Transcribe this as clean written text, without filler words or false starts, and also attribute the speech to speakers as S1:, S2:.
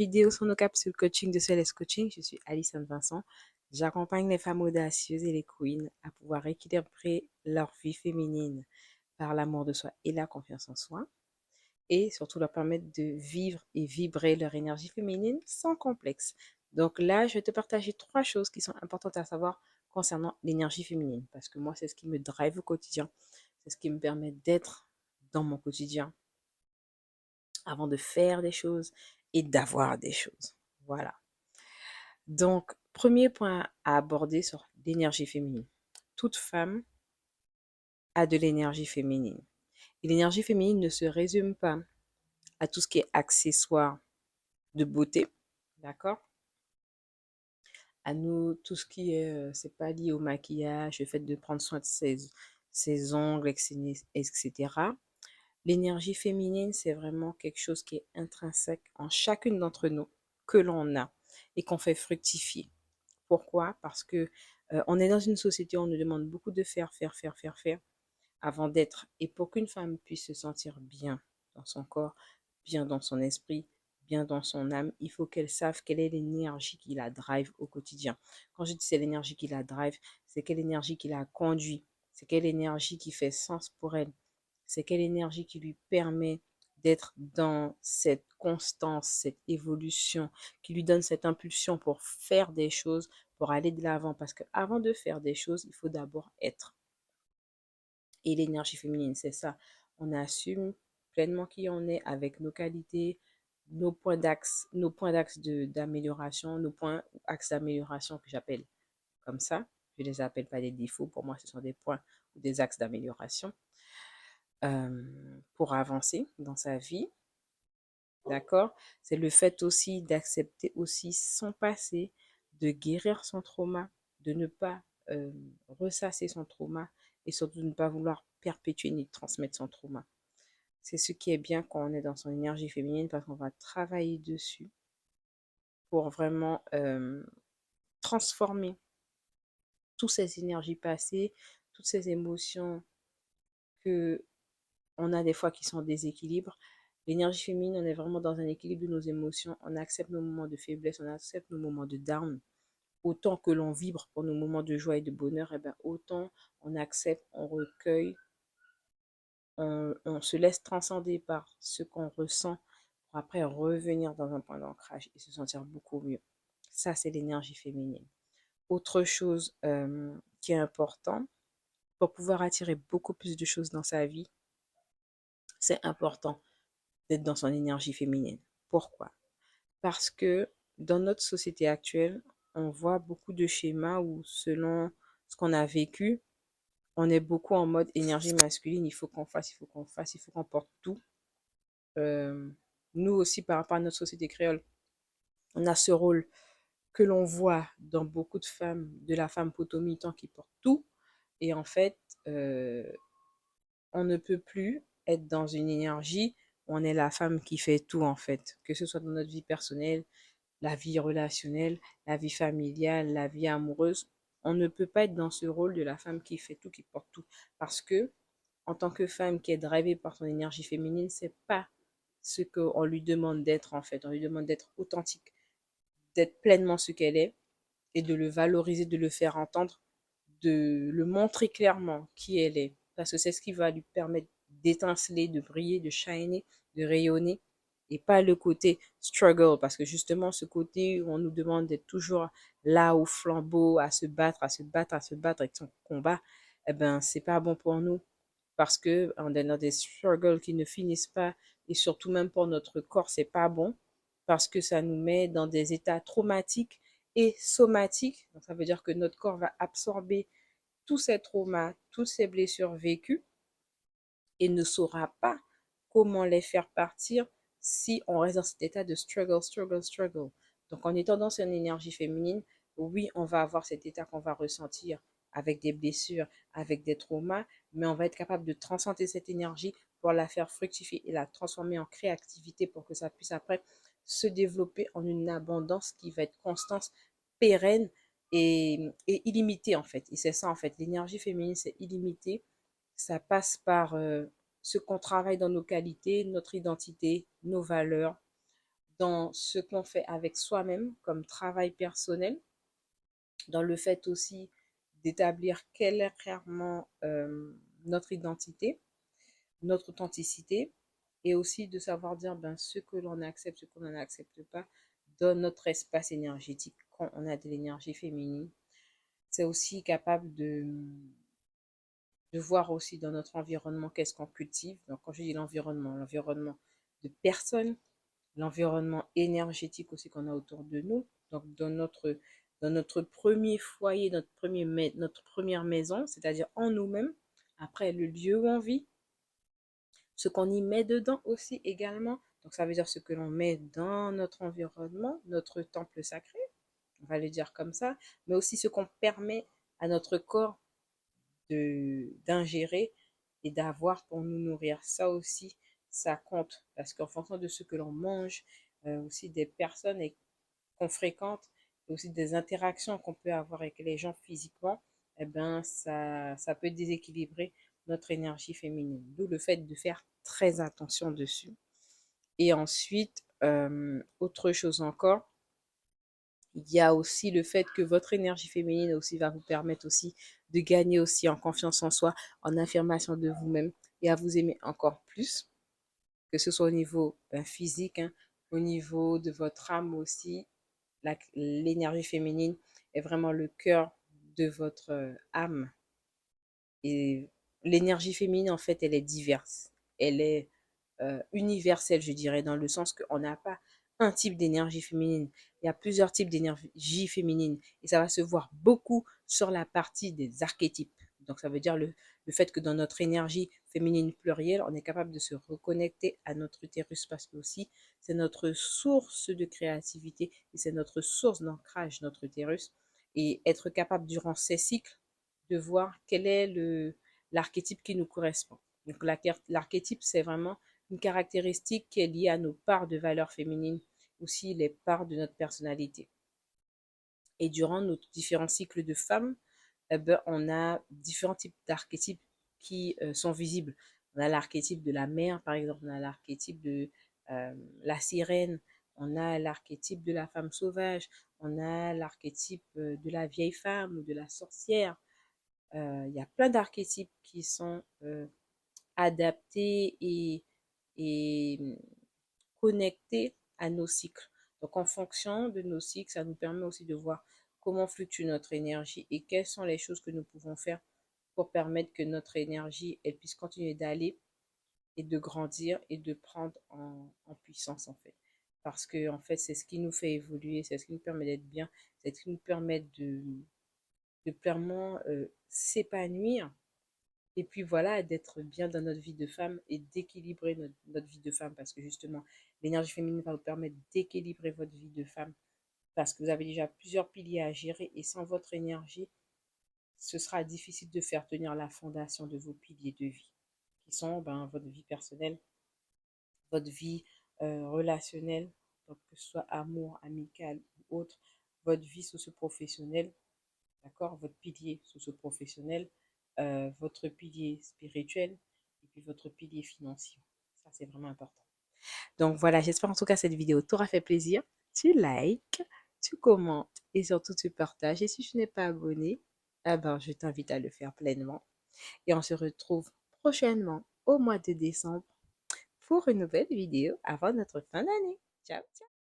S1: vidéo sur nos capsules coaching de Céleste Coaching. Je suis Alison Vincent. J'accompagne les femmes audacieuses et les queens à pouvoir équilibrer leur vie féminine par l'amour de soi et la confiance en soi et surtout leur permettre de vivre et vibrer leur énergie féminine sans complexe. Donc là, je vais te partager 3 choses qui sont importantes à savoir concernant l'énergie féminine parce que moi, c'est ce qui me drive au quotidien. C'est ce qui me permet d'être dans mon quotidien avant de faire des choses et d'avoir des choses. Voilà. Donc, premier point à aborder sur l'énergie féminine. Toute femme a de l'énergie féminine. Et l'énergie féminine ne se résume pas à tout ce qui est accessoire de beauté, d'accord? À nous, tout ce qui est, c'est pas lié au maquillage, le fait de prendre soin de ses ongles, etc. L'énergie féminine, c'est vraiment quelque chose qui est intrinsèque en chacune d'entre nous, que l'on a et qu'on fait fructifier. Pourquoi? Parce que on est dans une société où on nous demande beaucoup de faire, faire, faire, faire, faire avant d'être. Et pour qu'une femme puisse se sentir bien dans son corps, bien dans son esprit, bien dans son âme, il faut qu'elle sache quelle est l'énergie qui la drive au quotidien. Quand je dis c'est l'énergie qui la drive, c'est quelle énergie qui la conduit, c'est quelle énergie qui fait sens pour elle, c'est quelle énergie qui lui permet d'être dans cette constance, cette évolution, qui lui donne cette impulsion pour faire des choses, pour aller de l'avant. Parce qu'avant de faire des choses, il faut d'abord être. Et l'énergie féminine, c'est ça. On assume pleinement qui on est avec nos qualités, nos points d'axe d'amélioration, nos points axes d'amélioration que j'appelle comme ça. Je ne les appelle pas des défauts. Pour moi, ce sont des points ou des axes d'amélioration pour avancer dans sa vie. D'accord? C'est le fait aussi d'accepter aussi son passé, de guérir son trauma, de ne pas ressasser son trauma et surtout de ne pas vouloir perpétuer ni transmettre son trauma. C'est ce qui est bien quand on est dans son énergie féminine parce qu'on va travailler dessus pour vraiment transformer toutes ces énergies passées, toutes ces émotions que on a des fois qui sont en déséquilibre. L'énergie féminine, on est vraiment dans un équilibre de nos émotions. On accepte nos moments de faiblesse, on accepte nos moments de down. Autant que l'on vibre pour nos moments de joie et de bonheur, et ben autant on accepte, on recueille, on se laisse transcender par ce qu'on ressent pour après revenir dans un point d'ancrage et se sentir beaucoup mieux. Ça, c'est l'énergie féminine. Autre chose qui est important, pour pouvoir attirer beaucoup plus de choses dans sa vie, c'est important d'être dans son énergie féminine. Pourquoi? Parce que dans notre société actuelle, on voit beaucoup de schémas où selon ce qu'on a vécu, on est beaucoup en mode énergie masculine, il faut qu'on fasse, il faut qu'on fasse, il faut qu'on porte tout. Euh, Nous aussi, par rapport à notre société créole, on a ce rôle que l'on voit dans beaucoup de femmes, de la femme potomitan qui porte tout. Et en fait, euh, on ne peut plus être dans une énergie où on est la femme qui fait tout, en fait, que ce soit dans notre vie personnelle, la vie relationnelle, la vie familiale, la vie amoureuse. On ne peut pas être dans ce rôle de la femme qui fait tout, qui porte tout. Parce que, en tant que femme qui est drivée par son énergie féminine, c'est pas ce qu'on lui demande d'être, en fait. On lui demande d'être authentique, d'être pleinement ce qu'elle est et de le valoriser, de le faire entendre, de le montrer clairement qui elle est. Parce que c'est ce qui va lui permettre d'étinceler, de briller, de shiner, de rayonner. Et pas le côté struggle. Parce que justement, ce côté où on nous demande d'être toujours là au flambeau, à se battre, à se battre, à se battre avec son combat, eh ben, c'est pas bon pour nous. Parce que on est dans des struggles qui ne finissent pas. Et surtout, même pour notre corps, c'est pas bon. Parce que ça nous met dans des états traumatiques et somatiques. Donc, ça veut dire que notre corps va absorber tous ces traumas, toutes ces blessures vécues et ne saura pas comment les faire partir si on reste dans cet état de struggle, struggle, struggle. Donc en étant dans une énergie féminine, oui, on va avoir cet état qu'on va ressentir avec des blessures, avec des traumas, mais on va être capable de transcender cette énergie pour la faire fructifier et la transformer en créativité pour que ça puisse après se développer en une abondance qui va être constante, pérenne et illimitée en fait. Et c'est ça en fait, l'énergie féminine, c'est illimité. Ça passe par ce qu'on travaille dans nos qualités, notre identité, nos valeurs, dans ce qu'on fait avec soi-même comme travail personnel, dans le fait aussi d'établir quelle est clairement notre identité, notre authenticité, et aussi de savoir dire ben, ce que l'on accepte, ce qu'on n'accepte pas dans notre espace énergétique quand on a de l'énergie féminine. C'est aussi capable de voir aussi dans notre environnement qu'est-ce qu'on cultive. Donc quand je dis l'environnement de personnes, l'environnement énergétique aussi qu'on a autour de nous. Donc dans notre premier foyer, notre première maison, c'est-à-dire en nous-mêmes, après le lieu où on vit, ce qu'on y met dedans aussi également. Donc ça veut dire ce que l'on met dans notre environnement, notre temple sacré, on va le dire comme ça, mais aussi ce qu'on permet à notre corps d'ingérer et d'avoir pour nous nourrir. Ça aussi, ça compte parce qu'en fonction de ce que l'on mange, aussi des personnes qu'on fréquente, et aussi des interactions qu'on peut avoir avec les gens physiquement, eh ben, ça peut déséquilibrer notre énergie féminine. D'où le fait de faire très attention dessus. Et ensuite, autre chose encore, il y a aussi le fait que votre énergie féminine aussi va vous permettre aussi de gagner aussi en confiance en soi, en affirmation de vous-même et à vous aimer encore plus, que ce soit au niveau physique, hein, au niveau de votre âme aussi. L'énergie féminine est vraiment le cœur de votre âme. Et l'énergie féminine, en fait, elle est diverse. Elle est universelle, je dirais, dans le sens qu'on n'a pas un type d'énergie féminine. Il y a plusieurs types d'énergie féminine. Et ça va se voir beaucoup sur la partie des archétypes. Donc, ça veut dire le fait que dans notre énergie féminine plurielle, on est capable de se reconnecter à notre utérus parce que aussi, c'est notre source de créativité et c'est notre source d'ancrage, notre utérus. Et être capable durant ces cycles de voir quel est l'archétype qui nous correspond. Donc l'archétype, c'est vraiment une caractéristique qui est liée à nos parts de valeur féminine, aussi les parts de notre personnalité. Et durant nos différents cycles de femmes, eh ben, on a différents types d'archétypes qui sont visibles. On a l'archétype de la mère, par exemple, on a l'archétype de la sirène, on a l'archétype de la femme sauvage, on a l'archétype de la vieille femme ou de la sorcière. Il y a plein d'archétypes qui sont adaptés et connectés à nos cycles. Donc, en fonction de nos cycles, ça nous permet aussi de voir comment fluctue notre énergie et quelles sont les choses que nous pouvons faire pour permettre que notre énergie elle puisse continuer d'aller et de grandir et de prendre en puissance en fait. Parce que en fait, c'est ce qui nous fait évoluer, c'est ce qui nous permet d'être bien, c'est ce qui nous permet de pleinement s'épanouir et puis voilà, d'être bien dans notre vie de femme et d'équilibrer notre vie de femme parce que justement, l'énergie féminine va vous permettre d'équilibrer votre vie de femme parce que vous avez déjà plusieurs piliers à gérer et sans votre énergie, ce sera difficile de faire tenir la fondation de vos piliers de vie qui sont ben, votre vie personnelle, votre vie relationnelle, donc que ce soit amour, amical ou autre, votre vie socio-professionnelle, d'accord, votre pilier socio-professionnel, votre pilier spirituel et puis votre pilier financier. Ça, c'est vraiment important. Donc voilà, j'espère en tout cas cette vidéo t'aura fait plaisir. Tu likes, tu commentes et surtout tu partages. Et si tu n'es pas abonné, eh ben, je t'invite à le faire pleinement. Et on se retrouve prochainement au mois de décembre pour une nouvelle vidéo avant notre fin d'année. Ciao, ciao!